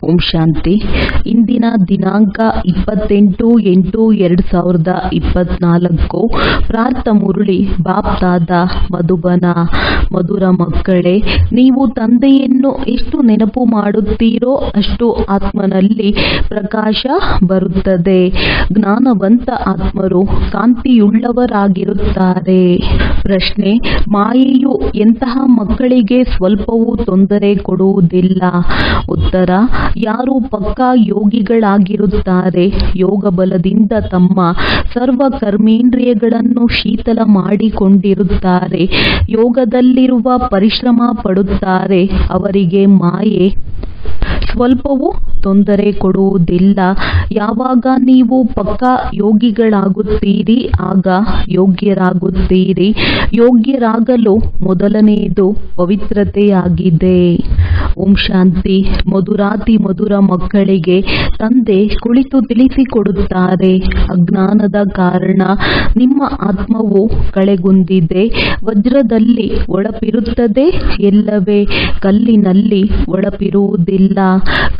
ಓಂ ಶಾಂತಿ. ಇಂದಿನ ದಿನಾಂಕ 28/8/2024. ಪ್ರಾರ್ಥ ಮುರಳಿ ಬಾಪ್ದಾದ ಮಧುಬನ. ಮಧುರ ಮಕ್ಕಳೇ, ನೀವು ತಂದೆಯನ್ನು ಎಷ್ಟು ನೆನಪು ಮಾಡುತ್ತೀರೋ ಅಷ್ಟು ಆತ್ಮನಲ್ಲಿ ಪ್ರಕಾಶ ಬರುತ್ತದೆ. ಜ್ಞಾನವಂತ ಆತ್ಮರು ಕಾಂತಿಯುಳ್ಳವರಾಗಿರುತ್ತಾರೆ. ಪ್ರಶ್ನೆ: ಮಾಯೆಯು ಎಂತಹ ಮಕ್ಕಳಿಗೆ ಸ್ವಲ್ಪವೂ ತೊಂದರೆ ಕೊಡುವುದಿಲ್ಲ? ಉತ್ತರ: ಯಾರು ಪಕ್ಕಾ ಯೋಗಿಗಳಾಗಿರುತ್ತಾರೆ, ಯೋಗ ಬಲದಿಂದ ತಮ್ಮ ಸರ್ವ ಕರ್ಮೇಂದ್ರಿಯಗಳನ್ನು ಶೀತಲ ಮಾಡಿಕೊಂಡಿರುತ್ತಾರೆ, ಯೋಗದಲ್ಲಿರುವ ಪರಿಶ್ರಮ ಪಡುತ್ತಾರೆ, ಅವರಿಗೆ ಮಾಯೆ ಸ್ವಲ್ಪವೂ ತೊಂದರೆ ಕೊಡುವುದಿಲ್ಲ. ಯಾವಾಗ ನೀವು ಪಕ್ಕಾ ಯೋಗಿಗಳಾಗುತ್ತೀರಿ ಆಗ ಯೋಗ್ಯರಾಗುತ್ತೀರಿ. ಯೋಗ್ಯರಾಗಲು ಮೊದಲನೆಯದು ಪವಿತ್ರತೆಯಾಗಿದೆ. ಓಂ ಶಾಂತಿ. ಮಧುರಾತಿ ಮಧುರ ಮಕ್ಕಳಿಗೆ ತಂದೆ ಕುಳಿತು ತಿಳಿಸಿಕೊಡುತ್ತಾರೆ. ಅಜ್ಞಾನದ ಕಾರಣ ನಿಮ್ಮ ಆತ್ಮವು ಕಳೆಗುಂದಿದೆ. ವಜ್ರದಲ್ಲಿ ಒಳಪಿರುತ್ತದೆ ಎಲ್ಲವೇ, ಕಲ್ಲಿನಲ್ಲಿ ಒಳಪಿರುವುದಿಲ್ಲ.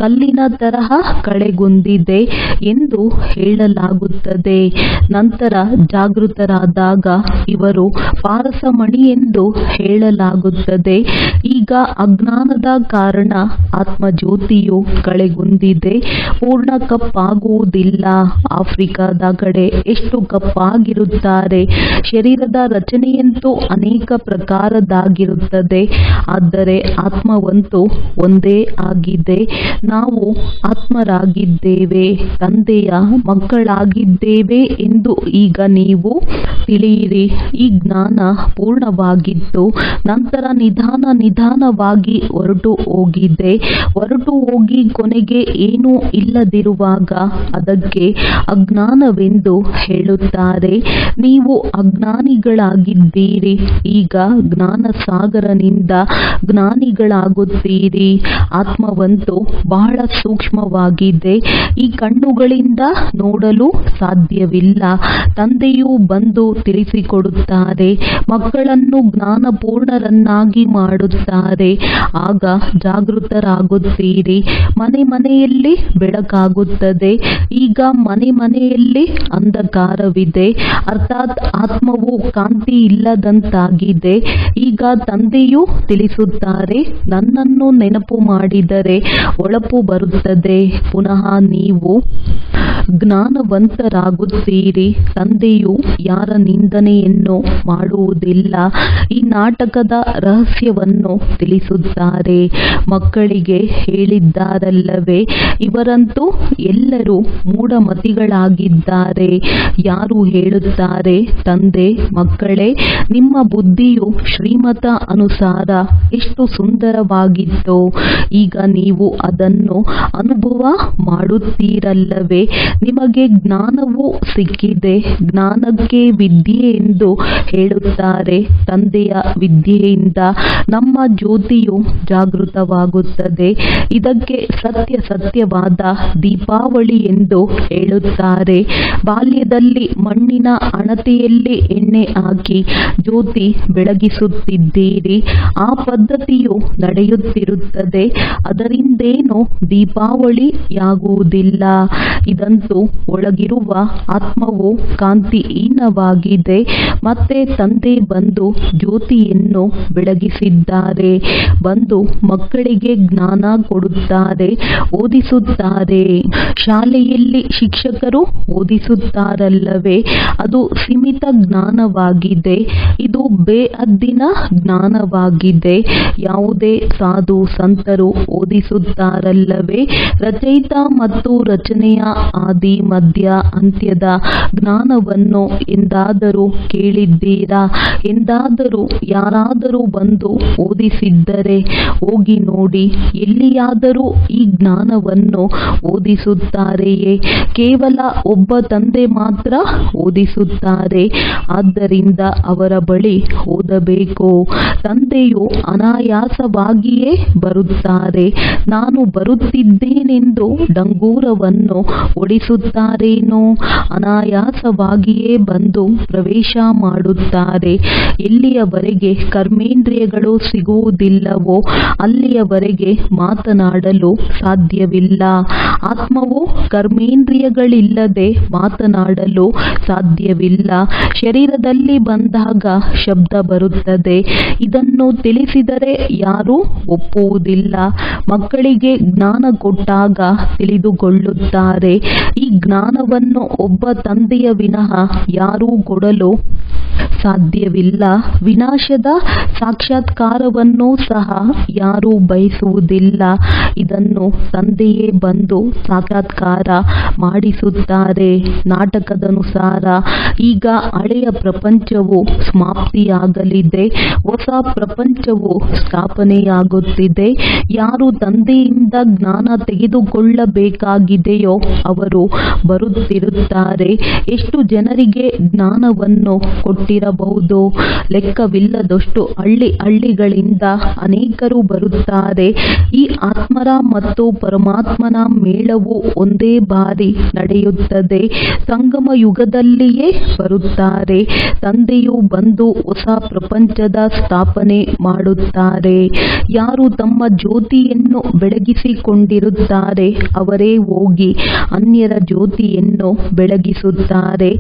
ಕಲ್ಲಿನ ತರಹ ಕಳೆಗುಂದಿದೆ ಎಂದು ಹೇಳಲಾಗುತ್ತದೆ. ನಂತರ ಜಾಗೃತರಾದಾಗ ಇವರು ಪಾರಸಮಣಿ ಎಂದು ಹೇಳಲಾಗುತ್ತದೆ. ಈಗ ಅಜ್ಞಾನದ ಕಾರಣ ಆತ್ಮಜ್ಯೋತಿಯು ಕಳೆಗುಂದಿದೆ, ಪೂರ್ಣ ಕಪ್ಪಾಗುವುದಿಲ್ಲ. ಆಫ್ರಿಕಾದ ಕಡೆ ಎಷ್ಟು ಕಪ್ಪಾಗಿರುತ್ತಾರೆ. ಶರೀರದ ರಚನೆಯಂತೂ ಅನೇಕ ಪ್ರಕಾರದಾಗಿರುತ್ತದೆ, ಆದರೆ ಆತ್ಮವಂತೂ ಒಂದೇ ಆಗಿದೆ. ನಾವು ಆತ್ಮರಾಗಿದ್ದೇವೆ, ತಂದೆಯ ಮಕ್ಕಳಾಗಿದ್ದೇವೆ ಎಂದು ಈಗ ನೀವು ತಿಳಿಯಿರಿ. ಈ ಜ್ಞಾನ ಪೂರ್ಣವಾಗಿತ್ತು, ನಂತರ ನಿಧಾನವಾಗಿ ಹೊರಟು ಹೋಗಿದೆ. ಹೊರಟು ಹೋಗಿ ಕೊನೆಗೆ ಏನೂ ಇಲ್ಲದಿರುವಾಗ ಅದಕ್ಕೆ ಅಜ್ಞಾನವೆಂದು ಹೇಳುತ್ತಾರೆ. ನೀವು ಅಜ್ಞಾನಿಗಳಾಗಿದ್ದೀರಿ, ಈಗ ಜ್ಞಾನಸಾಗರನಿಂದ ಜ್ಞಾನಿಗಳಾಗುತ್ತೀರಿ. ಆತ್ಮವಂತೂ ಬಹಳ ಸೂಕ್ಷ್ಮವಾಗಿದೆ, ಈ ಕಣ್ಣುಗಳಿಂದ ನೋಡಲು ಸಾಧ್ಯವಿಲ್ಲ. ತಂದೆಯು ಬಂದು ತಿಳಿಸಿಕೊಡುತ್ತಾರೆ, ಮಕ್ಕಳನ್ನು ಜ್ಞಾನಪೂರ್ಣರನ್ನಾಗಿ ಮಾಡುತ್ತಾರೆ. ಆಗ ಜಾಗೃತರಾಗುತ್ತೀರಿ. ಮನೆಯಲ್ಲಿ ಬೆಳಕಾಗುತ್ತದೆ. ಈಗ ಮನೆಯಲ್ಲಿ ಅಂಧಕಾರವಿದೆ, ಅರ್ಥಾತ್ ಆತ್ಮವು ಕಾಂತಿ ಇಲ್ಲದಂತಾಗಿದೆ. ಈಗ ತಂದೆಯು ತಿಳಿಸುತ್ತಾರೆ, ನನ್ನನ್ನು ನೆನಪು ಮಾಡಿದರೆ ಹೊಳಪು ಬರುತ್ತದೆ. ಪುನಃ ನೀವು ಜ್ಞಾನವಂತರಾಗುತ್ತೀರಿ. ತಂದೆಯು ಯಾರ ನಿಂದನೆಯನ್ನು ಮಾಡುವುದಿಲ್ಲ. ಈ ನಾಟಕದ ರಹಸ್ಯವನ್ನು ತಿಳಿಸುತ್ತಾರೆ. ಮಕ್ಕಳಿಗೆ ಹೇಳಿದ್ದಾರಲ್ಲವೇ, ಇವರಂತೂ ಎಲ್ಲರೂ ಮೂಢಮತಿಗಳಾಗಿದ್ದಾರೆ. ಯಾರು ಹೇಳುತ್ತಾರೆ, ತಂದೆ ಮಕ್ಕಳೇ, ನಿಮ್ಮ ಬುದ್ಧಿಯು ಶ್ರೀಮತ ಅನುಸಾರ ಎಷ್ಟು ಸುಂದರವಾಗಿತ್ತೋ, ಈಗ ನೀವು ಅದನ್ನು ಅನುಭವ ಮಾಡುತ್ತೀರಲ್ಲವೇ. ನಿಮಗೆ ಜ್ಞಾನವೂ ಸಿಕ್ಕಿದೆ. ಜ್ಞಾನಕ್ಕೆ ವಿದ್ಯೆ ಎಂದು ಹೇಳುತ್ತಾರೆ. ತಂದೆಯ ವಿದ್ಯೆಯಿಂದ ನಮ್ಮ ಜ್ಯೋತಿಯು ಜಾಗೃತವಾಗುತ್ತದೆ. ಇದಕ್ಕೆ ಸತ್ಯವಾದ ದೀಪಾವಳಿ ಎಂದು ಹೇಳುತ್ತಾರೆ. ಬಾಲ್ಯದಲ್ಲಿ ಮಣ್ಣಿನ ಹಣತೆಯಲ್ಲಿ ಎಣ್ಣೆ ಹಾಕಿ ಜ್ಯೋತಿ ಬೆಳಗಿಸುತ್ತಿದ್ದೀರಿ. ಆ ಪದ್ಧತಿಯು ನಡೆಯುತ್ತಿರುತ್ತದೆ. ಅದರಿಂದೇನು ದೀಪಾವಳಿಯಾಗುವುದಿಲ್ಲ. ಇದಂತೂ ಒಳಗಿರುವ ಆತ್ಮವು ಕಾಂತಿಹೀನವಾಗಿದೆ. ಮತ್ತೆ ತಂದೆ ಬಂದು ಜ್ಯೋತಿಯನ್ನು ಬೆಳಗಿಸಿದ್ದಾರೆ. ಬಂದು ಮಕ್ಕಳಿಗೆ ಜ್ಞಾನ ಕೊಡುತ್ತಾರೆ, ಓದಿಸುತ್ತಾರೆ. ಶಾಲೆಯಲ್ಲಿ ಶಿಕ್ಷಕರು ಓದಿಸುತ್ತಾರಲ್ಲವೇ, ಅದು ಸೀಮಿತ ಜ್ಞಾನವಾಗಿದೆ. ಇದು ಬೇಹದ್ದಿನ ಜ್ಞಾನವಾಗಿದೆ. ಯಾವುದೇ ಸಾಧು ಸಂತರು ಓದಿಸುತ್ತಾರಲ್ಲವೇ. ರಚಯಿತ ಮತ್ತು ರಚನೆಯ ಆದಿ ಮಧ್ಯ ಅಂತ್ಯದ ಜ್ಞಾನವನ್ನು ಎಂದಾದರೂ ಕೇಳಿದ್ದೀರಾ? ಎಂದಾದರೂ ಯಾರಾದರೂ ಬಂದು ಓದಿಸಿದ್ದರೆ ಹೋಗಿ ನೋಡಿ. ಎಲ್ಲಿಯಾದರೂ ಈ ಜ್ಞಾನವನ್ನು ಓದಿಸುತ್ತಾರೆಯೇ? ಕೇವಲ ಒಬ್ಬ ತಂದೆ ಮಾತ್ರ ಓದಿಸುತ್ತಾರೆ. ಆದ್ದರಿಂದ ಅವರ ಬಳಿ ಓದಬೇಕು. ತಂದೆಯು ಅನಾಯಾಸವಾಗಿಯೇ ಬರುತ್ತಾರೆ. ನಾನು ಬರುತ್ತಿದ್ದೇನೆಂದು ಡಂಗೂರವನ್ನು ಓಡಿಸುತ್ತಾರೇನೋ, ಅನಾಯಾಸವಾಗಿಯೇ ಬಂದು ಪ್ರವೇಶ ಮಾಡುತ್ತಾರೆ. ಎಲ್ಲಿಯವರೆಗೆ ಕರ್ಮೇಂದ್ರಿಯಗಳು ಸಿಗುವುದಿಲ್ಲವೋ ಅಲ್ಲಿಯವರೆಗೆ ಮಾತನಾಡಲು ಸಾಧ್ಯವಿಲ್ಲ. ಆತ್ಮವು ಕರ್ಮೇಂದ್ರಿಯಗಳಿಲ್ಲದೆ ಮಾತನಾಡಲು ಸಾಧ್ಯವಿಲ್ಲ. ಶರೀರದಲ್ಲಿ ಬಂದಾಗ ಶಬ್ದ ಬರುತ್ತದೆ. ಇದನ್ನು ತಿಳಿಸಿದರೆ ಯಾರೂ ಒಪ್ಪುವುದಿಲ್ಲ. ಮಕ್ಕಳಿಗೆ ಜ್ಞಾನ ಕೊಟ್ಟಾಗ ತಿಳಿದುಕೊಳ್ಳುತ್ತಾರೆ. ಈ ಜ್ಞಾನವನ್ನು ಒಬ್ಬ ತಂದೆಯ ವಿನಃ ಯಾರೂ ಕೊಡಲು ಸಾಧ್ಯವಿಲ್ಲ. ವಿನಾಶದ ಸಾಕ್ಷಾತ್ಕಾರವನ್ನು ಸಹ ಯಾರೂ ಬಯಸುವುದಿಲ್ಲ. ಇದನ್ನು ತಂದೆಯೇ ಬಂದು ಸಾಕ್ಷಾತ್ಕಾರ ಮಾಡಿಸುತ್ತಾರೆ. ನಾಟಕದನುಸಾರ ಈಗ ಹಳೆಯ ಪ್ರಪಂಚವು ಸಮಾಪ್ತಿಯಾಗಲಿದೆ, ಹೊಸ ಪ್ರಪಂಚವು ಸ್ಥಾಪನೆಯಾಗುತ್ತಿದೆ. ಯಾರು ತಂದೆಯಿಂದ ಜ್ಞಾನ ತೆಗೆದುಕೊಳ್ಳಬೇಕಾಗಿದೆಯೋ ಅವರು ಬರುತ್ತಿರುತ್ತಾರೆ. ಎಷ್ಟು ಜನರಿಗೆ ಜ್ಞಾನವನ್ನು ಕೊಟ್ಟಿರಬಹುದು? ಲೆಕ್ಕವಿಲ್ಲದಷ್ಟು ಹಳ್ಳಿಗಳಿಂದ ಅನೇಕರು ಬರುತ್ತಾರೆ. ಈ ಆತ್ಮರ ಮತ್ತು ಪರಮಾತ್ಮನ ಮೇಳವು ಒಂದೇ ಬಾರಿ ನಡೆಯುತ್ತದೆ. ಸಂಗಮ ಯುಗದಲ್ಲಿಯೇ ಬರುತ್ತಾರೆ. ತಂದೆಯು ಬಂದು ಹೊಸ ಪ್ರಪಂಚದ ಸ್ಥಾಪನೆ ಮಾಡುತ್ತಾರೆ. ಯಾರು ತಮ್ಮ ಜ್ಯೋತಿಯನ್ನು ಬೆಳಗಿಸಿಕೊಂಡಿರುತ್ತಾರೆ ಅವರೇ ಹೋಗಿ ಅನ್ಯರ ಜ್ಯೋತಿಯನ್ನು ಬೆಳಗಿಸುತ್ತಾರೆ.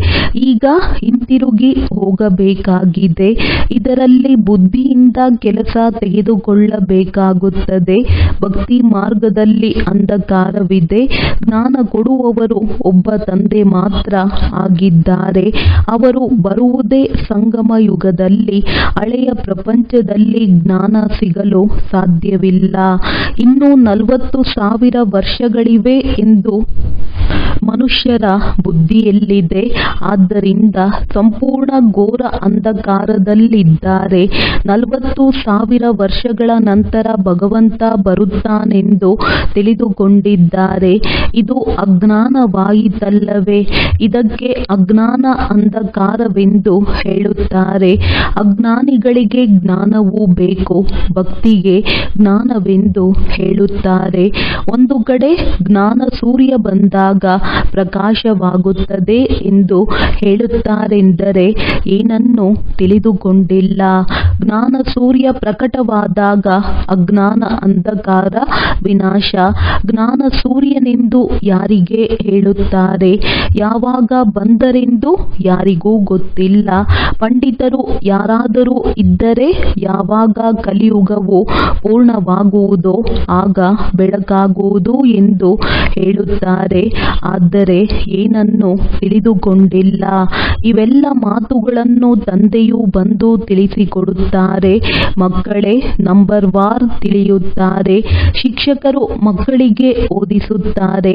ಈಗ ಹಿಂತಿರುಗಿ ಹೋಗಬೇಕಾಗಿದೆ. ಇದರಲ್ಲಿ ಬುದ್ಧಿಯಿಂದ ಕೆಲಸ ತೆಗೆದುಕೊಳ್ಳಬೇಕಾಗುತ್ತದೆ. ಭಕ್ತಿ ಮಾರ್ಗದಲ್ಲಿ ಅಂಧಕಾರವಿದೆ. ಜ್ಞಾನ ಕೊಡುವವರು ಒಬ್ಬ ತಂದೆ ಮಾತ್ರ ಆಗಿದ್ದಾರೆ. ಅವರು ಬರುವುದೇ ಸಂಗಮ ಯುಗದಲ್ಲಿ. ಹಳೆಯ ಪ್ರಪಂಚದಲ್ಲಿ ಜ್ಞಾನ ಸಿಗಲು ಸಾಧ್ಯವಿಲ್ಲ. ಇನ್ನೂ 40,000 ವರ್ಷಗಳಿವೆ ಎಂದು ಮನುಷ್ಯರ ಬುದ್ಧಿಯಲ್ಲಿದೆ. ಆದ್ದರಿಂದ ಸಂಪೂರ್ಣ ಘೋರ ಅಂಧಕಾರದಲ್ಲಿದ್ದಾರೆ. 40,000 ವರ್ಷಗಳ ನಂತರ ಭಗವಂತ ಬರುತ್ತಾನೆಂದು ತಿಳಿದುಕೊಂಡಿದ್ದಾರೆ. ಇದು ಅಜ್ಞಾನವಾಯಿತಲ್ಲವೇ? ಇದಕ್ಕೆ ಅಜ್ಞಾನ ಅಂಧಕಾರವೆಂದು ಹೇಳುತ್ತಾರೆ. ಅಜ್ಞಾನಿಗಳಿಗೆ ಜ್ಞಾನವೂ ಬೇಕು, ಭಕ್ತಿಗೆ ಜ್ಞಾನವೆಂದು ಹೇಳುತ್ತಾರೆ. ಒಂದು ಕಡೆ ಜ್ಞಾನ ಸೂರ್ಯ ಬಂದಾಗ ಪ್ರಕಾಶವಾಗುತ್ತದೆ ಎಂದು ಹೇಳುತ್ತಾರೆಂದರೆ ಏನನ್ನೂ ತಿಳಿದುಕೊಂಡಿಲ್ಲ. ಜ್ಞಾನ ಸೂರ್ಯ ಪ್ರಕಟವಾದಾಗ ಅಜ್ಞಾನ ಅಂಧಕಾರ ವಿನಾಶ. ಜ್ಞಾನ ಸೂರ್ಯನೆಂದು ಯಾರಿಗೆ ಹೇಳುತ್ತಾರೆ? ಯಾವಾಗ ಬಂದರೆಂದು ಯಾರಿಗೂ ಗೊತ್ತಿಲ್ಲ. ಪಂಡಿತರು ಯಾರಾದರೂ ಇದ್ದರೆ ಯಾವಾಗ ಕಲಿಯುಗವು ಪೂರ್ಣವಾಗುವುದೋ ಆಗ ಬೆಳಕಾಗುವುದು ಎಂದು ಹೇಳುತ್ತಾರೆ. ಆದರೆ ಏನನ್ನೂ ತಿಳಿದುಕೊಂಡಿಲ್ಲ. ಇವೆಲ್ಲ ಮಾತುಗಳನ್ನು ತಂದೆಯು ಬಂದು ತಿಳಿಸಿಕೊಡುತ್ತಾರೆ. ಮಕ್ಕಳೇ ನಂಬರ್ ವಾರ್ ತಿಳಿಯುತ್ತಾರೆ. ಶಿಕ್ಷಕರು ಮಕ್ಕಳಿಗೆ ಓದಿಸುತ್ತಾರೆ.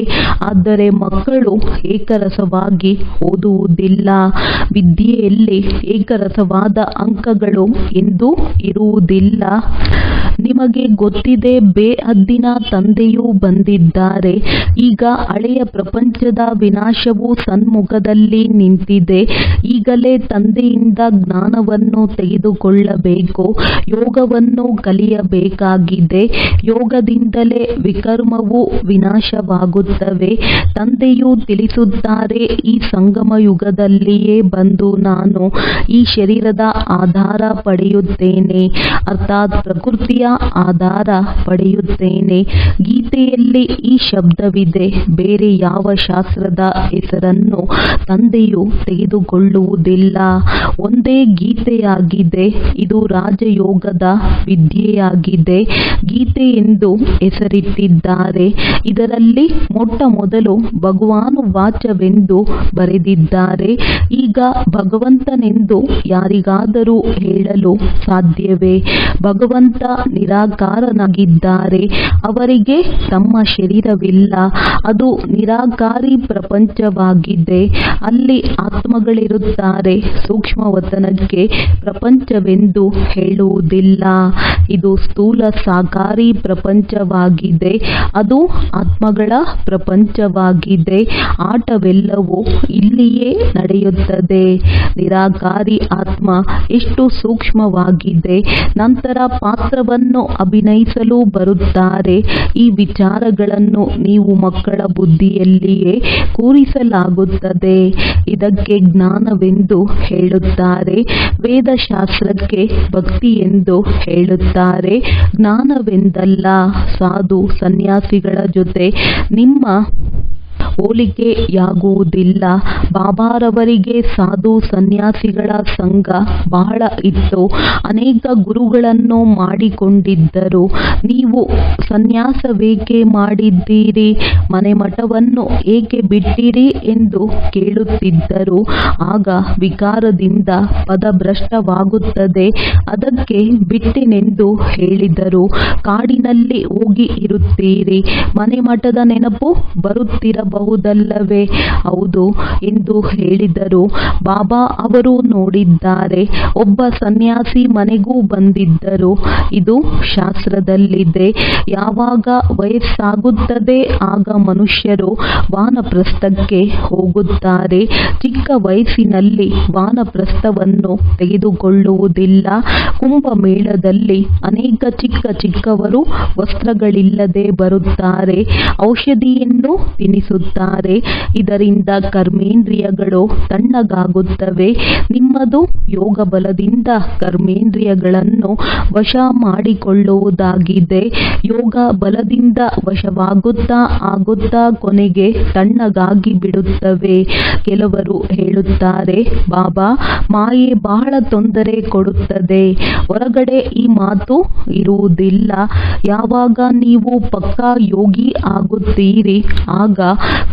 ಆದರೆ ಮಕ್ಕಳು ಏಕರಸವಾಗಿ ಓದುವುದಿಲ್ಲ. ವಿದ್ಯೆಯಲ್ಲಿ ಏಕರಸವಾದ ಅಂಕಗಳು ಎಂದೂ ಇರುವುದಿಲ್ಲ. ನಿಮಗೆ ಗೊತ್ತಿದೆ, ಬೇಹದ್ದಿನ ತಂದೆಯೂ ಬಂದಿದ್ದಾರೆ. ಈಗ ಹಳೆಯ ಪ್ರಪಂಚದ ವಿನಾಶವು ಸನ್ಮುಖದಲ್ಲಿ ನಿಂತಿದೆ. ಈಗಲೇ ತಂದೆಯಿಂದ ಜ್ಞಾನವನ್ನು ತೆಗೆದುಕೊಳ್ಳಬೇಕು. ಯೋಗವನ್ನು ಕಲಿಯಬೇಕಾಗಿದೆ. ಯೋಗದಿಂದಲೇ ವಿಕರ್ಮವು ವಿನಾಶವಾಗುತ್ತವೆ. ತಂದೆಯು ತಿಳಿಸುತ್ತಾರೆ, ಈ ಸಂಗಮ ಯುಗದಲ್ಲಿಯೇ ಬಂದು ನಾನು ಈ ಶರೀರದ ಆಧಾರ ಪಡೆಯುತ್ತೇನೆ, ಅರ್ಥಾತ್ ಪ್ರಕೃತಿಯ ಆಧಾರ ಪಡೆಯುತ್ತೇನೆ. ಗೀತೆಯಲ್ಲಿ ಈ ಶಬ್ದವಿದೆ. ಬೇರೆ ಯಾವ ಶಾಸ್ತ್ರದ ಹೆಸರನ್ನು ತಂದೆಯು ತೆಗೆದುಕೊಳ್ಳುವುದಿಲ್ಲ. ಒಂದೇ ಗೀತೆಯಾಗಿದೆ. ಇದು ರಾಜಯೋಗದ ವಿದ್ಯೆಯಾಗಿದೆ. ಗೀತೆ ಎಂದು ಹೆಸರಿಟ್ಟಿದ್ದಾರೆ. ಇದರಲ್ಲಿ ಮೊಟ್ಟ ಮೊದಲು ಭಗವಾನುವಾಚವೆಂದು ಬರೆದಿದ್ದಾರೆ. ಈಗ ಭಗವಂತನೆಂದು ಯಾರಿಗಾದರೂ ಹೇಳಲು ಸಾಧ್ಯವೇ? ಭಗವಂತ ನಿರಾಕಾರನಾಗಿದ್ದಾರೆ. ಅವರಿಗೆ ತಮ್ಮ ಶರೀರವಿಲ್ಲ. ಅದು ನಿರಾಕಾರ ನಿರಾಕಾರಿ ಪ್ರಪಂಚವಾಗಿದೆ. ಅಲ್ಲಿ ಆತ್ಮಗಳಿರುತ್ತಾರೆ. ಸೂಕ್ಷ್ಮವತನಕ್ಕೆ ಪ್ರಪಂಚವೆಂದು ಹೇಳುವುದಿಲ್ಲ. ಇದು ಸ್ಥೂಲ ಸಾಕಾರಿ ಪ್ರಪಂಚವಾಗಿದೆ. ಅದು ಆತ್ಮಗಳ ಪ್ರಪಂಚವಾಗಿದೆ. ಆಟವೆಲ್ಲವೂ ಇಲ್ಲಿಯೇ ನಡೆಯುತ್ತದೆ. ನಿರಾಕಾರಿ ಆತ್ಮ ಎಷ್ಟು ಸೂಕ್ಷ್ಮವಾಗಿದೆ. ನಂತರ ಪಾತ್ರವನ್ನು ಅಭಿನಯಿಸಲು ಬರುತ್ತಾರೆ. ಈ ವಿಚಾರಗಳನ್ನು ನೀವು ಮಕ್ಕಳ ಬುದ್ಧಿಯಲ್ಲಿಯೇ ಕೂರಿಸಲಾಗುತ್ತದೆ. ಇದಕ್ಕೆ ಜ್ಞಾನವೆಂದು ಹೇಳುತ್ತಾರೆ. ವೇದಶಾಸ್ತ್ರಕ್ಕೆ ಭಕ್ತಿ ಎಂದು ಹೇಳುತ್ತಾರೆ. ಜ್ಞಾನವೆಂದಲ್ಲ. ಸಾಧು ಸನ್ಯಾಸಿಗಳ ಜೊತೆ ನಿಮ್ಮ ಹೋಲಿಕೆಯಾಗುವುದಿಲ್ಲ. ಬಾಬಾರವರಿಗೆ ಸಾಧು ಸನ್ಯಾಸಿಗಳ ಸಂಘ ಬಹಳ ಇತ್ತು. ಅನೇಕ ಗುರುಗಳನ್ನು ಮಾಡಿಕೊಂಡಿದ್ದರು. ನೀವು ಸನ್ಯಾಸವೇಕೆ ಮಾಡಿದ್ದೀರಿ, ಮನೆ ಮಠವನ್ನು ಏಕೆ ಬಿಟ್ಟಿರಿ ಎಂದು ಕೇಳುತ್ತಿದ್ದರು. ಆಗ ವಿಕಾರದಿಂದ ಪದಭ್ರಷ್ಟವಾಗುತ್ತದೆ. ಅದಕ್ಕೆ ಬಿಟ್ಟೆನೆಂದು ಹೇಳಿದರು. ಕಾಡಿನಲ್ಲಿ ಹೋಗಿ ಇರುತ್ತೀರಿ. ಮನೆ ಮಠದ ನೆನಪು ಬರುತ್ತಿರಬಹುದಲ್ಲವೇ? ಹೌದು ಎಂದು ಹೇಳಿದರು. ಬಾಬಾ ಅವರು ನೋಡಿದ್ದಾರೆ. ಒಬ್ಬ ಸನ್ಯಾಸಿ ಮನೆಗೂ ಬಂದಿದ್ದರು. ಇದು ಶಾಸ್ತ್ರದಲ್ಲಿದೆ. ಯಾವಾಗ ವಯಸ್ಸಾಗುತ್ತದೆ ಆಗ ಮನುಷ್ಯರು ವಾನಪ್ರಸ್ಥಕ್ಕೆ ಹೋಗುತ್ತಾರೆ. ಚಿಕ್ಕ ವಯಸ್ಸಿನಲ್ಲಿ ವಾನಪ್ರಸ್ಥವನ್ನು ತೆಗೆದುಕೊಳ್ಳುವುದಿಲ್ಲ. ಕುಂಭಮೇಳದಲ್ಲಿ ಅನೇಕ ಚಿಕ್ಕ ಚಿಕ್ಕವರು ವಸ್ತ್ರಗಳಿಲ್ಲದೆ ಬರುತ್ತಾರೆ. ಔಷಧಿಯನ್ನು ತಿನ್ನಿಸುತ್ತಾರೆ. ಇದರಿಂದ ಕರ್ಮೇಂದ್ರಿಯಗಳು ತಣ್ಣಗಾಗುತ್ತವೆ. ನಿಮ್ಮದು ಯೋಗ ಬಲದಿಂದ ಕರ್ಮೇಂದ್ರಿಯಗಳನ್ನು ವಶ ಮಾಡಿಕೊಳ್ಳುವುದಾಗಿದೆ. ಯೋಗ ಬಲದಿಂದ ವಶವಾಗುತ್ತಾ ಆಗುತ್ತಾ ಕೊನೆಗೆ ತಣ್ಣಗಾಗಿ ಬಿಡುತ್ತವೆ. ಕೆಲವರು ಹೇಳುತ್ತಾರೆ, ಬಾಬಾ, ಮಾಯೆ ಬಹಳ ತೊಂದರೆ ಕೊಡುತ್ತದೆ. ಹೊರಗಡೆ ಈ ಮಾತು ಇರುವುದಿಲ್ಲ. ಯಾವಾಗ ನೀವು ಪಕ್ಕಾ ಯೋಗಿ ಆಗುತ್ತೀರಿ ಆಗ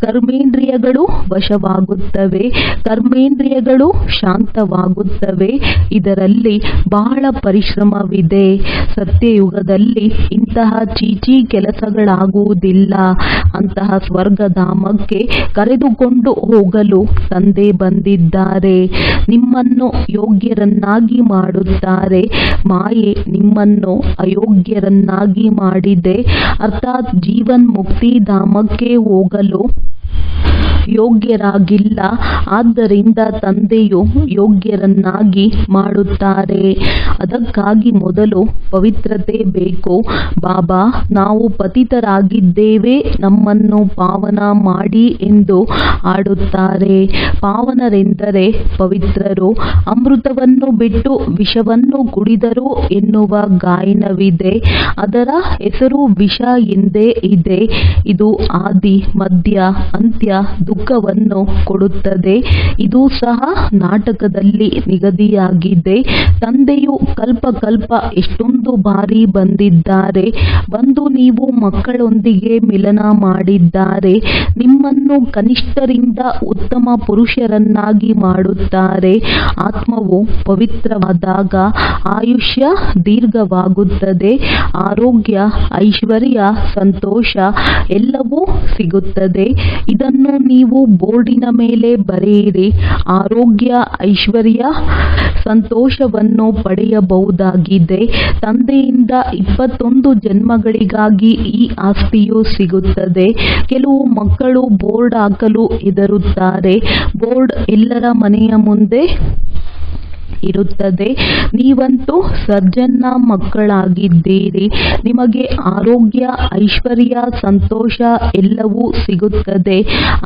ಕರ್ಮೇಂದ್ರಿಯಗಳು ವಶವಾಗುತ್ತವೆ. ಕರ್ಮೇಂದ್ರಿಯಗಳು ಶಾಂತವಾಗುತ್ತವೆ. ಇದರಲ್ಲಿ ಬಹಳ ಪರಿಶ್ರಮವಿದೆ. ಸತ್ಯಯುಗದಲ್ಲಿ ಇಂತಹ ಚೀಚಿ ಕೆಲಸಗಳಾಗುವುದಿಲ್ಲ. ಅಂತಹ ಸ್ವರ್ಗಧಾಮಕ್ಕೆ ಕರೆದುಕೊಂಡು ಹೋಗಲು ತಂದೆ ಬಂದಿದ್ದಾರೆ. ನಿಮ್ಮನ್ನು ಯೋಗ್ಯರನ್ನಾಗಿ ಮಾಡುತ್ತಾರೆ. ಮಾಯೆ ನಿಮ್ಮನ್ನು ಅಯೋಗ್ಯರನ್ನಾಗಿ ಮಾಡಿದೆ. ಅರ್ಥಾತ್ ಜೀವನ್ ಮುಕ್ತಿಧಾಮಕ್ಕೆ ಹೋಗಲು ಯೋಗ್ಯರಾಗಿಲ್ಲ. ಆದ್ದರಿಂದ ತಂದೆಯು ಯೋಗ್ಯರನ್ನಾಗಿ ಮಾಡುತ್ತಾರೆ. ಅದಕ್ಕಾಗಿ ಮೊದಲು ಪವಿತ್ರತೆ ಬೇಕು. ಬಾಬಾ, ನಾವು ಪತಿತರಾಗಿದ್ದೇವೆ, ನಮ್ಮನ್ನು ಪಾವನ ಮಾಡಿ ಎಂದು ಹಾಡುತ್ತಾರೆ. ಪಾವನರೆಂದರೆ ಪವಿತ್ರರು. ಅಮೃತವನ್ನು ಬಿಟ್ಟು ವಿಷವನ್ನು ಕುಡಿದರು ಎನ್ನುವ ಗಾಯನವಿದೆ. ಅದರ ಹೆಸರು ವಿಷ ಎಂದೇ ಇದೆ. ಇದು ಆದಿ ಮಧ್ಯ ಅಂತ್ಯ ದುಃಖವನ್ನು ಕೊಡುತ್ತದೆ. ಇದು ಸಹ ನಾಟಕದಲ್ಲಿ ನಿಗದಿಯಾಗಿದೆ. ತಂದೆಯು ಕಲ್ಪ ಕಲ್ಪ ಎಷ್ಟೊಂದು ಬಾರಿ ಬಂದಿದ್ದಾರೆ. ಬಂದು ನೀವು ಮಕ್ಕಳೊಂದಿಗೆ ಮಿಲನ ಮಾಡಿದ್ದಾರೆ. ನಿಮ್ಮನ್ನು ಕನಿಷ್ಠರಿಂದ ಉತ್ತಮ ಪುರುಷರನ್ನಾಗಿ ಮಾಡುತ್ತಾರೆ. ಆತ್ಮವು ಪವಿತ್ರವಾದಾಗ ಆಯುಷ್ಯ ದೀರ್ಘವಾಗುತ್ತದೆ. ಆರೋಗ್ಯ, ಐಶ್ವರ್ಯ, ಸಂತೋಷ ಎಲ್ಲವೂ ಸಿಗುತ್ತದೆ. ಇದನ್ನು ನೀವು ಬೋರ್ಡಿನ ಮೇಲೆ ಬರೆಯಿರಿ. ಆರೋಗ್ಯ, ಐಶ್ವರ್ಯ, ಸಂತೋಷವನ್ನು ಪಡೆಯಬಹುದಾಗಿದೆ. ತಂದೆಯಿಂದ 21 ಜನ್ಮಗಳಿಗಾಗಿ ಈ ಆಸ್ತಿಯು ಸಿಗುತ್ತದೆ. ಕೆಲವು ಮಕ್ಕಳು ಬೋರ್ಡ್ ಹಾಕಲು ಹೆದರುತ್ತಾರೆ. ಬೋರ್ಡ್ ಎಲ್ಲರ ಮನೆಯ ಮುಂದೆ ಇರುತ್ತದೆ. ನೀವಂತೂ ಸರ್ಜನ್ನ ಮಕ್ಕಳಾಗಿದ್ದೀರಿ. ನಿಮಗೆ ಆರೋಗ್ಯ, ಐಶ್ವರ್ಯ, ಸಂತೋಷ ಎಲ್ಲವೂ ಸಿಗುತ್ತದೆ.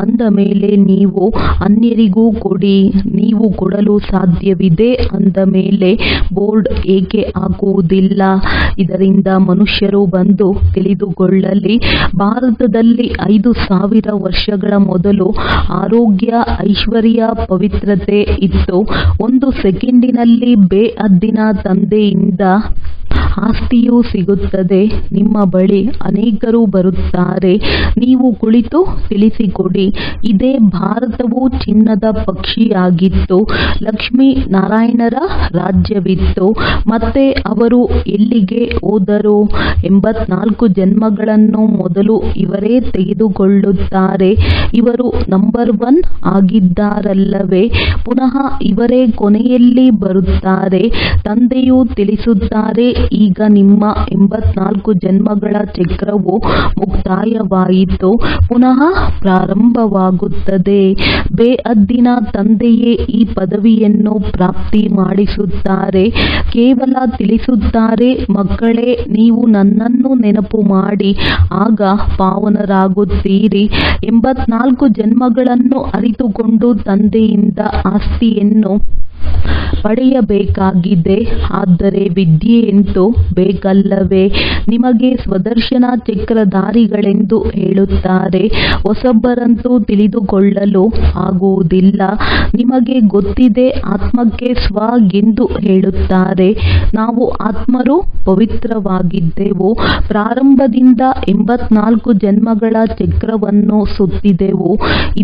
ಅಂದ ಮೇಲೆ ನೀವು ಅನ್ಯರಿಗೂ ಕೊಡಿ. ನೀವು ಕೊಡಲು ಸಾಧ್ಯವಿದೆ ಅಂದ ಮೇಲೆ ಬೋರ್ಡ್ ಏಕೆ ಹಾಕುವುದಿಲ್ಲ? ಇದರಿಂದ ಮನುಷ್ಯರು ಬಂದು ತಿಳಿದುಕೊಳ್ಳಲಿ. ಭಾರತದಲ್ಲಿ 5000 ವರ್ಷಗಳ ಮೊದಲು ಆರೋಗ್ಯ, ಐಶ್ವರ್ಯ, ಪವಿತ್ರತೆ ಇತ್ತು. 1 ಸೆಕೆಂಡಿಗೆ ಜಗತ್ತಿನಲ್ಲಿ ಬೇಅದ್ದಿನ ತಂದೆಯಿಂದ ಆಸ್ತಿಯೂ ಸಿಗುತ್ತದೆ. ನಿಮ್ಮ ಬಳಿ ಅನೇಕರು ಬರುತ್ತಾರೆ. ನೀವು ಕುಳಿತು ತಿಳಿಸಿಕೊಡಿ. ಇದೇ ಭಾರತವು ಚಿನ್ನದ ಪಕ್ಷಿಯಾಗಿತ್ತು. ಲಕ್ಷ್ಮೀ ನಾರಾಯಣರ ರಾಜ್ಯವಿತ್ತು. ಮತ್ತೆ ಅವರು ಎಲ್ಲಿಗೆ ಹೋದರು? 84 ಜನ್ಮಗಳನ್ನು ಮೊದಲು ಇವರೇ ತೆಗೆದುಕೊಳ್ಳುತ್ತಾರೆ. ಇವರು ನಂಬರ್ 1 ಆಗಿದ್ದಾರಲ್ಲವೇ? ಪುನಃ ಇವರೇ ಕೊನೆಯಲ್ಲಿ ಬರುತ್ತಾರೆ. ತಂದೆಯು ತಿಳಿಸುತ್ತಾರೆ, ಈಗ ನಿಮ್ಮ 84 ಜನ್ಮಗಳ ಚಕ್ರವು ಮುಕ್ತಾಯವಾಯಿತು. ಪುನಃ ಪ್ರಾರಂಭವಾಗುತ್ತದೆ. ಬೇಅದ್ದಿನ ತಂದೆಯೇ ಈ ಪದವಿಯನ್ನು ಪ್ರಾಪ್ತಿ ಮಾಡಿಸುತ್ತಾರೆ. ಕೇವಲ ತಿಳಿಸುತ್ತಾರೆ, ಮಕ್ಕಳೇ, ನೀವು ನನ್ನನ್ನು ನೆನಪು ಮಾಡಿ, ಆಗ ಪಾವನರಾಗುತ್ತೀರಿ. 84 ಜನ್ಮಗಳನ್ನು ಅರಿತುಕೊಂಡು ತಂದೆಯಿಂದ ಆಸ್ತಿಯನ್ನು ಪಡೆಯಬೇಕಾಗಿದೆ. ಆದರೆ ವಿದ್ಯೆಯಂತೂ ಬೇಕಲ್ಲವೇ? ನಿಮಗೆ ಸ್ವದರ್ಶನ ಚಕ್ರಧಾರಿಗಳೆಂದು ಹೇಳುತ್ತಾರೆ. ಹೊಸಬರಂತೂ ತಿಳಿದುಕೊಳ್ಳಲು ಆಗುವುದಿಲ್ಲ. ನಿಮಗೆ ಗೊತ್ತಿದೆ, ಆತ್ಮಕ್ಕೆ ಸ್ವ ಎಂದು ಹೇಳುತ್ತಾರೆ. ನಾವು ಆತ್ಮರು ಪವಿತ್ರವಾಗಿದ್ದೆವು. ಪ್ರಾರಂಭದಿಂದ 84 ಜನ್ಮಗಳ ಚಕ್ರವನ್ನು ಸುತ್ತಿದೆವು.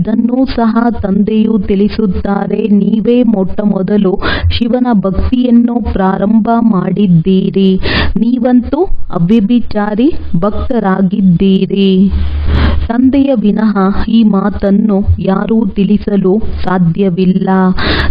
ಇದನ್ನೂ ಸಹ ತಂದೆಯು ತಿಳಿಸುತ್ತಾರೆ. ನೀವೇ ಮೊಟ್ಟ ಮೊದಲು ಶಿವನ ಭಕ್ತಿಯನ್ನು ಪ್ರಾರಂಭ ಮಾಡಿದ್ದೀರಿ. ನೀವಂತೂ ಅವ್ಯಭಿಚಾರಿ ಭಕ್ತರಾಗಿದ್ದೀರಿ. ತಂದೆಯ ವಿನಃ ಈ ಮಾತನ್ನು ಯಾರೂ ತಿಳಿಸಲು ಸಾಧ್ಯವಿಲ್ಲ.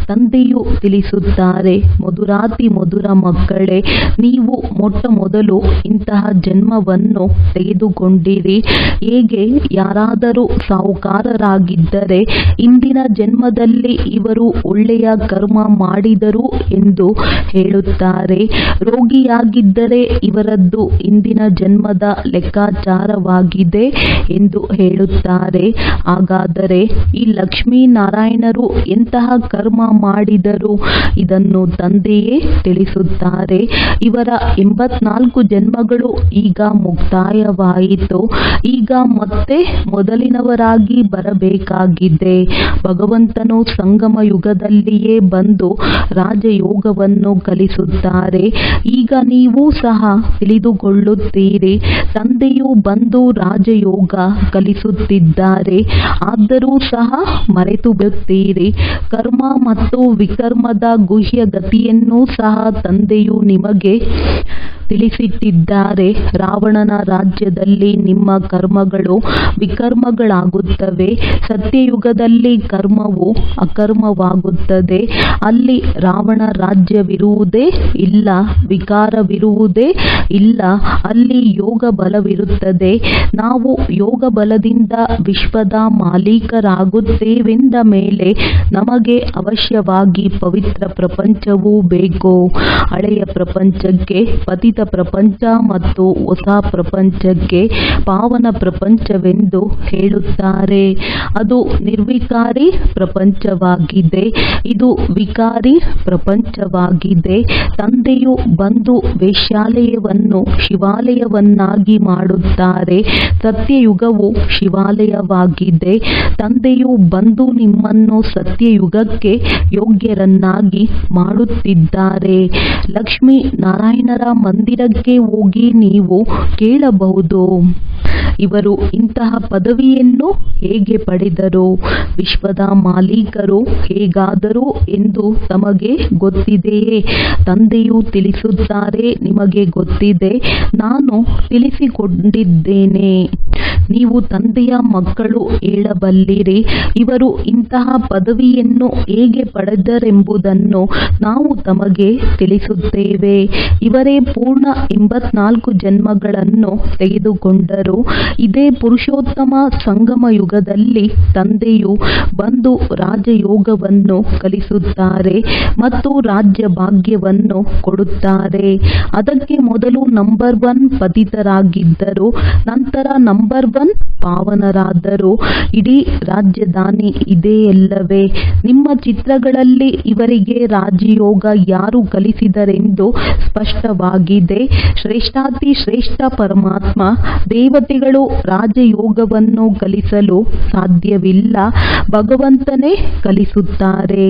ತಂದೆಯು ತಿಳಿಸುತ್ತಾರೆ, ಮಧುರಾತಿ ಮಧುರ ಮಕ್ಕಳೇ, ನೀವು ಮೊಟ್ಟ ಮೊದಲು ಇಂತಹ ಜನ್ಮವನ್ನು ತೆಗೆದುಕೊಂಡಿರಿ. ಹೇಗೆ ಯಾರಾದರೂ ಸಾಹುಕಾರರಾಗಿದ್ದರೆ ಇಂದಿನ ಜನ್ಮದಲ್ಲಿ ಇವರು ಒಳ್ಳೆಯ ಕರ್ಮ ಮಾಡಿದರು ಎಂದು ಹೇಳುತ್ತಾರೆ. ರೋಗಿಯಾಗಿದ್ದರೆ ಇವರದ್ದು ಇಂದಿನ ಜನ್ಮದ ಲೆಕ್ಕಾಚಾರವಾಗಿದೆ ಎಂದು ಹೇಳುತ್ತಾರೆ. ಹಾಗಾದರೆ ಈ ಲಕ್ಷ್ಮೀನಾರಾಯಣರು ಎಂತಹ ಕರ್ಮ ಮಾಡಿದರು? ಇದನ್ನು ತಂದೆಯೇ ತಿಳಿಸುತ್ತಾರೆ. ಇವರ 84 ಜನ್ಮಗಳು ಈಗ ಮುಕ್ತಾಯವಾಯಿತು. ಈಗ ಮತ್ತೆ ಮೊದಲಿನವರಾಗಿ ಬರಬೇಕಾಗಿದೆ. ಭಗವಂತನು ಸಂಗಮ ಯುಗದಲ್ಲಿಯೇ ಬಂದು ರಾಜಯೋಗವನ್ನು ಕಲಿಸುತ್ತಾರೆ. ಈಗ ನೀವು ಸಹ ತಿಳಿದುಕೊಳ್ಳುತ್ತೀರಿ, ತಂದೆಯು ಬಂದು ರಾಜಯೋಗ ಕಲಿಸುತ್ತಿದ್ದಾರೆ. ಆದರೂ ಸಹ ಮರೆತು ಬಿಡುತ್ತೀರಿ. ಕರ್ಮ ಮತ್ತು ವಿಕರ್ಮದ ಗುಹ್ಯ ಗತಿಯನ್ನು ಸಹ ತಂದೆಯು ನಿಮಗೆ ತಿಳಿಸಿಟ್ಟಿದ್ದಾರೆ. ರಾವಣನ ರಾಜ್ಯದಲ್ಲಿ ನಿಮ್ಮ ಕರ್ಮಗಳು ವಿಕರ್ಮಗಳಾಗುತ್ತವೆ. ಸತ್ಯಯುಗದಲ್ಲಿ ಕರ್ಮವು ಅಕರ್ಮವಾಗುತ್ತದೆ. ಅಲ್ಲಿ ರಾವಣ ರಾಜ್ಯವಿರುವುದೇ ಇಲ್ಲ, ವಿಕಾರವಿರುವುದೇ ಇಲ್ಲ. ಅಲ್ಲಿ ಯೋಗ ಬಲವಿರುತ್ತದೆ. ನಾವು ಯೋಗ ಬಲದಿಂದ ವಿಶ್ವದ ಮಾಲೀಕರಾಗುತ್ತೇವೆಂದ ಮೇಲೆ ನಮಗೆ ಅವಶ್ಯವಾಗಿ ಪವಿತ್ರ ಪ್ರಪಂಚವೂ ಬೇಕು. ಹಳೆಯ ಪ್ರಪಂಚಕ್ಕೆ ಪತಿತ ಪ್ರಪಂಚ ಮತ್ತು ಹೊಸ ಪ್ರಪಂಚಕ್ಕೆ ಪಾವನ ಪ್ರಪಂಚವೆಂದು ಹೇಳುತ್ತಾರೆ. ಅದು ನಿರ್ವಿಕಾರಿ ಪ್ರಪಂಚವಾಗಿದೆ. ಇದು ವಿಕಾರಿ ಪ್ರಪಂಚವಾಗಿದೆ. ತಂದೆಯು ಬಂದು ವೇಶ್ಯಾಲಯವನ್ನು ಶಿವಾಲಯವನ್ನಾಗಿ ಮಾಡುತ್ತಾರೆ. ಸತ್ಯಯುಗವು ಶಿವಾಲಯವಾಗಿದೆ. ತಂದೆಯು ಬಂದು ನಿಮ್ಮನ್ನು ಸತ್ಯಯುಗಕ್ಕೆ ಯೋಗ್ಯರನ್ನಾಗಿ ಮಾಡುತ್ತಿದ್ದಾರೆ. ಲಕ್ಷ್ಮೀ ನಾರಾಯಣರ ಮಂದಿರಕ್ಕೆ ಹೋಗಿ ನೀವು ಕೇಳಬಹುದು, ಇವರು ಇಂತಹ ಪದವಿಯನ್ನು ಹೇಗೆ ಪಡೆದರು? ವಿಶ್ವದ ಮಾಲೀಕರು ಹೇಗಾದರು ಎಂದು ತಮಗೆ ಗೊತ್ತಿದೆಯೇ? ತಂದೆಯು ತಿಳಿಸುತ್ತಾರೆ, ನಿಮಗೆ ಗೊತ್ತಿದೆ, ನಾನು ತಿಳಿಸಿಕೊಂಡಿದ್ದೇನೆ. ನೀವು ತಂದೆಯ ಮಕ್ಕಳು ಹೇಳಬಲ್ಲಿರಿ. ಇವರು ಇಂತಹ ಪದವಿಯನ್ನು ಹೇಗೆ ಪಡೆದರೆಂಬುದನ್ನು ನಾವು ತಮಗೆ ತಿಳಿಸುತ್ತೇವೆ. ಇವರೇ ಪೂರ್ಣ 84 ಜನ್ಮಗಳನ್ನು ತೆಗೆದುಕೊಂಡರು. ಇದೇ ಪುರುಷೋತ್ತಮ ಸಂಗಮ ಯುಗದಲ್ಲಿ ತಂದೆಯು ಬಂದು ರಾಜಯೋಗವನ್ನು ಕಲಿಸುತ್ತಾರೆ ಮತ್ತು ರಾಜ್ಯ ಭಾಗ್ಯವನ್ನು ಕೊಡುತ್ತಾರೆ. ಅದಕ್ಕೆ ಮೊದಲು ನಂಬರ್ 1 ಪತಿತರಾಗಿದ್ದರು. ನಂತರ ನಂಬರ್ 1 ಪಾವನರಾದರೂ ಇಡೀ ರಾಜಧಾನಿ ಇದೆಯಲ್ಲವೇ? ನಿಮ್ಮ ಚಿತ್ರಗಳಲ್ಲಿ ಇವರಿಗೆ ರಾಜಯೋಗ ಯಾರು ಕಲಿಸಿದರೆಂದು ಸ್ಪಷ್ಟವಾಗಿದೆ. ಶ್ರೇಷ್ಠಾತಿ ಶ್ರೇಷ್ಠ ಪರಮಾತ್ಮ ದೇವತೆಗಳು ರಾಜಯೋಗವನ್ನು ಕಲಿಸಲು ಸಾಧ್ಯವಿಲ್ಲ, ಭಗವಂತನೇ ಕಲಿಸುತ್ತಾರೆ.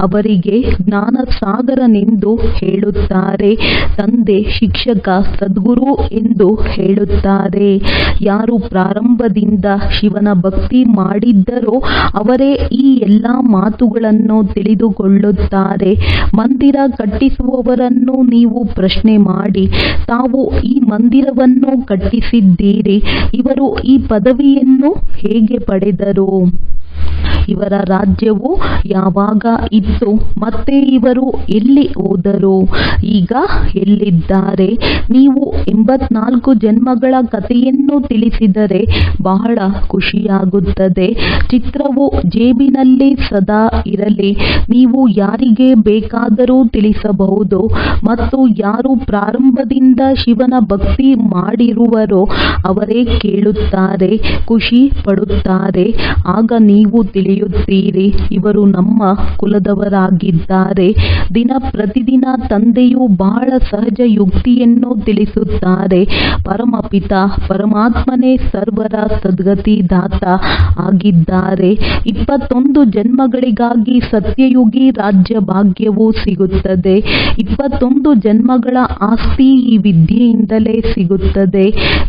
ಅವರಿಗೆ ಜ್ಞಾನಸಾಗರನೆಂದು ಹೇಳುತ್ತಾರೆ, ತಂದೆ, ಶಿಕ್ಷಕ, ಸದ್ಗುರು ಎಂದು ಹೇಳುತ್ತಾರೆ. ಯಾರು ಪ್ರಾರಂಭದಿಂದ ಶಿವನ ಭಕ್ತಿ ಮಾಡಿದ್ದರೋ ಅವರೇ ಈ ಎಲ್ಲ ಮಾತುಗಳನ್ನು ತಿಳಿದುಕೊಳ್ಳುತ್ತಾರೆ. ಮಂದಿರ ಕಟ್ಟಿಸುವವರನ್ನು ನೀವು ಪ್ರಶ್ನೆ ಮಾಡಿ, ತಾವು ಈ ಮಂದಿರವನ್ನು ಕಟ್ಟಿಸಿದ್ದೀರಿ, ಇವರು ಈ ಪದವಿಯನ್ನು ಹೇಗೆ ಪಡೆದರು? ಇವರ ರಾಜ್ಯವು ಯಾವಾಗ ಇತ್ತು? ಮತ್ತೆ ಇವರು ಎಲ್ಲಿ ಹೋದರು? ಈಗ ಎಲ್ಲಿದ್ದಾರೆ? ನೀವು 84 ಜನ್ಮಗಳ ಕಥೆಯನ್ನು ತಿಳಿಸಿದರೆ ಬಹಳ ಖುಷಿಯಾಗುತ್ತದೆ. ಚಿತ್ರವು ಜೇಬಿನಲ್ಲಿ ಸದಾ ಇರಲಿ. ನೀವು ಯಾರಿಗೆ ಬೇಕಾದರೂ ತಿಳಿಸಬಹುದು ಮತ್ತು ಯಾರು ಪ್ರಾರಂಭದಿಂದ ಶಿವನ ಭಕ್ತಿ ಮಾಡಿರುವರೋ ಅವರೇ ಕೇಳುತ್ತಾರೆ, ಖುಷಿ ಪಡುತ್ತಾರೆ. ಆಗ ನೀವು ತಿಳಿಯುತ್ತೀರಿ, ಇವರು ನಮ್ಮ ಕುಲದವರಾಗಿದ್ದಾರೆ. ದಿನ ಪ್ರತಿದಿನ ತಂದೆಯು ಬಹಳ ಸಹಜ ಯುಕ್ತಿಯನ್ನು ತಿಳಿಸುತ್ತಾರೆ. ಪರಮಪಿತ ಪರಮಾತ್ಮನೇ ಸರ್ವರ ಸದ್ಗತಿದಾತ ಆಗಿದ್ದಾರೆ. 21 ಜನ್ಮಗಳಿಗಾಗಿ ಸತ್ಯಯುಗಿ ರಾಜ್ಯ ಭಾಗ್ಯವು ಸಿಗುತ್ತದೆ. 21 ಜನ್ಮಗಳ ಆಸ್ತಿ ಈ ವಿದ್ಯೆಯಿಂದಲೇ ಸಿಗುತ್ತದೆ.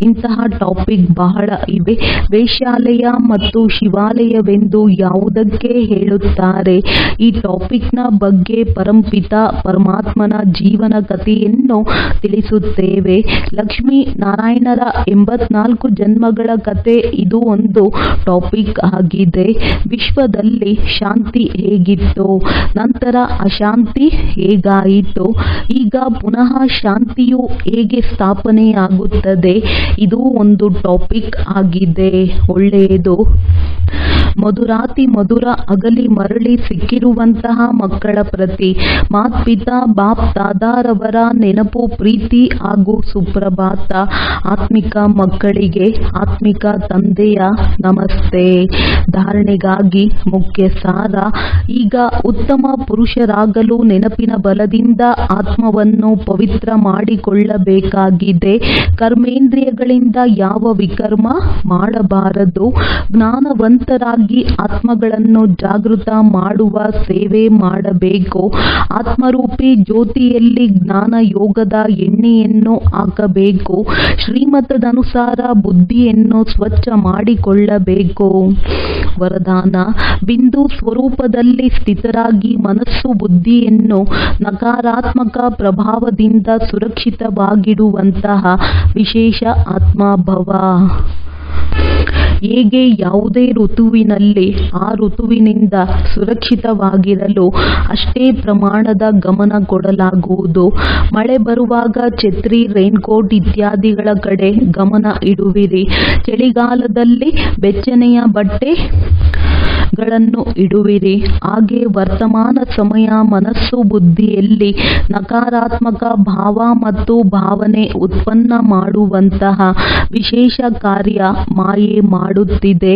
ಇಂತಹ ಟಾಪಿಕ್ ಬಹಳ ಇವೆ. ವೇಶ್ಯಾಲಯ ಮತ್ತು ಶಿವಾಲಯವೆಂದು ಯಾವುದಕ್ಕೆ ಹೇಳುತ್ತಾರೆ? ಈ ಟಾಪಿಕ್ನ ಬಗ್ಗೆ ಪರಂಪಿತ ಪರಮಾತ್ಮನ ಜೀವನ ಕಥೆಯನ್ನು ತಿಳಿಸುತ್ತೇವೆ. ಲಕ್ಷ್ಮೀ ನಾರಾಯಣರ 84 ಜನ್ಮಗಳ ಕಥೆ ಇದು ಒಂದು ಟಾಪಿಕ್ ಆಗಿದೆ. ವಿಶ್ವದಲ್ಲಿ ಶಾಂತಿ ಹೇಗಿತ್ತು, ನಂತರ ಅಶಾಂತಿ ಹೇಗಾಯಿತು, ಈಗ ಪುನಃ ಶಾಂತಿಯು ಹೇಗೆ ಸ್ಥಾಪನೆಯಾಗುತ್ತದೆ, ಇದು ಒಂದು ಟಾಪಿಕ್ ಆಗಿದೆ. ಒಳ್ಳೆಯದು. ಮಧುರಾತಿ ಮಧುರ ಅಗಲಿ ಮರಳಿ ಸಿಕ್ಕಿರುವಂತಹ ಮಕ್ಕಳ ಪ್ರತಿ ಮಾತ್ಪಿತಾ ಬಾಪ್ ದಾದಾರವರ ನೆನಪು, ಪ್ರೀತಿ ಹಾಗೂ ಸುಪ್ರಭಾತ. ಆತ್ಮಿಕ ಮಕ್ಕಳಿಗೆ ಆತ್ಮಿಕ ತಂದೆಯ ನಮಸ್ತೆ. ಧಾರಣೆಗಾಗಿ ಮುಖ್ಯ ಸಾರ. ಈಗ ಉತ್ತಮ ಪುರುಷರಾಗಲು ನೆನಪಿನ ಬಲದಿಂದ ಆತ್ಮವನ್ನು ಪವಿತ್ರ ಮಾಡಿಕೊಳ್ಳಬೇಕಾಗಿದೆ. ಕರ್ಮೇಂದ್ರಿಯಗಳಿಂದ ಯಾವ ವಿಕರ್ಮ ಮಾಡಬಾರದು. ಜ್ಞಾನವಂತರಾಗಿ ಆತ್ಮಗಳನ್ನು ಜಾಗೃತ ಮಾಡುವ ಸೇವೆ ಮಾಡಬೇಕು. ಆತ್ಮರೂಪಿ ಜ್ಯೋತಿಯಲ್ಲಿ ಜ್ಞಾನ ಯೋಗದ ಎಣ್ಣೆಯನ್ನು ಹಾಕಬೇಕು. ಶ್ರೀಮತದನುಸಾರ ಬುದ್ಧಿಯನ್ನು ಸ್ವಚ್ಛ ಮಾಡಿಕೊಳ್ಳಬೇಕು. ವರದಾನ: ಬಿಂದು ಸ್ವರೂಪದಲ್ಲಿ ಸ್ಥಿತರಾಗಿ ಮನಸ್ಸು ಬುದ್ಧಿಯನ್ನು ನಕಾರಾತ್ಮಕ ಪ್ರಭಾವದಿಂದ ಸುರಕ್ಷಿತವಾಗಿಡುವಂತಹ ವಿಶೇಷ ಆತ್ಮಭವ. ಹೇಗೆ ಯಾವುದೇ ಋತುವಿನಲ್ಲಿ ಆ ಋತುವಿನಿಂದ ಸುರಕ್ಷಿತವಾಗಿರಲು ಅಷ್ಟೇ ಪ್ರಮಾಣದ ಗಮನ ಕೊಡಲಾಗುವುದು. ಮಳೆ ಬರುವಾಗ ಛತ್ರಿ, ರೈನ್ಕೋಟ್ ಇತ್ಯಾದಿಗಳ ಕಡೆ ಗಮನ ಇಡುವಿರಿ. ಚಳಿಗಾಲದಲ್ಲಿ ಬೆಚ್ಚನೆಯ ಬಟ್ಟೆಗಳನ್ನು ಇಡುವಿರಿ. ಹಾಗೆ ವರ್ತಮಾನ ಸಮಯ ಮನಸ್ಸು ಬುದ್ಧಿಯಲ್ಲಿ ನಕಾರಾತ್ಮಕ ಭಾವ ಮತ್ತು ಭಾವನೆ ಉತ್ಪನ್ನ ಮಾಡುವಂತಹ ವಿಶೇಷ ಕಾರ್ಯ ಮಾಯೆ ಮಾಡುತ್ತಿದೆ.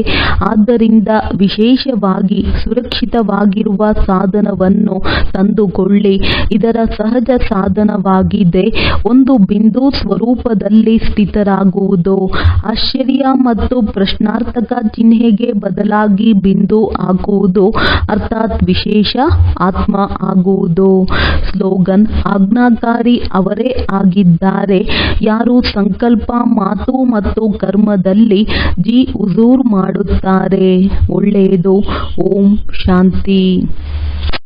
ಆದ್ದರಿಂದ ವಿಶೇಷವಾಗಿ ಸುರಕ್ಷಿತವಾಗಿರುವ ಸಾಧನವನ್ನು ತಂದುಕೊಳ್ಳಿ. ಇದರ ಸಹಜ ಸಾಧನವಾಗಿದೆ ಒಂದು ಬಿಂದು ಸ್ವರೂಪದಲ್ಲಿ ಸ್ಥಿತರಾಗುವುದು. ಆಶ್ಚರ್ಯ ಮತ್ತು ಪ್ರಶ್ನಾರ್ಥಕ ಚಿಹ್ನೆಗೆ ಬದಲಾಗಿ ಬಿಂದು ಹಾಕುವುದು, ಅರ್ಥಾತ್ ವಿಶೇಷ ಆತ್ಮ ಆಗುವುದು. ಸ್ಲೋಗನ್: ಆಜ್ಞಾಕಾರಿ ಅವರೇ ಆಗಿದ್ದಾರೆ. ಯಾರು ಸಂಕಲ್ಪ, ಮಾತು ಮತ್ತು ಕರ್ಮದಲ್ಲಿ ಜಿ ಹುಜೂರ್ ಮಾಡುತ್ತಾರೆ. ಒಳ್ಳೆಯದು. ಓಂ ಶಾಂತಿ.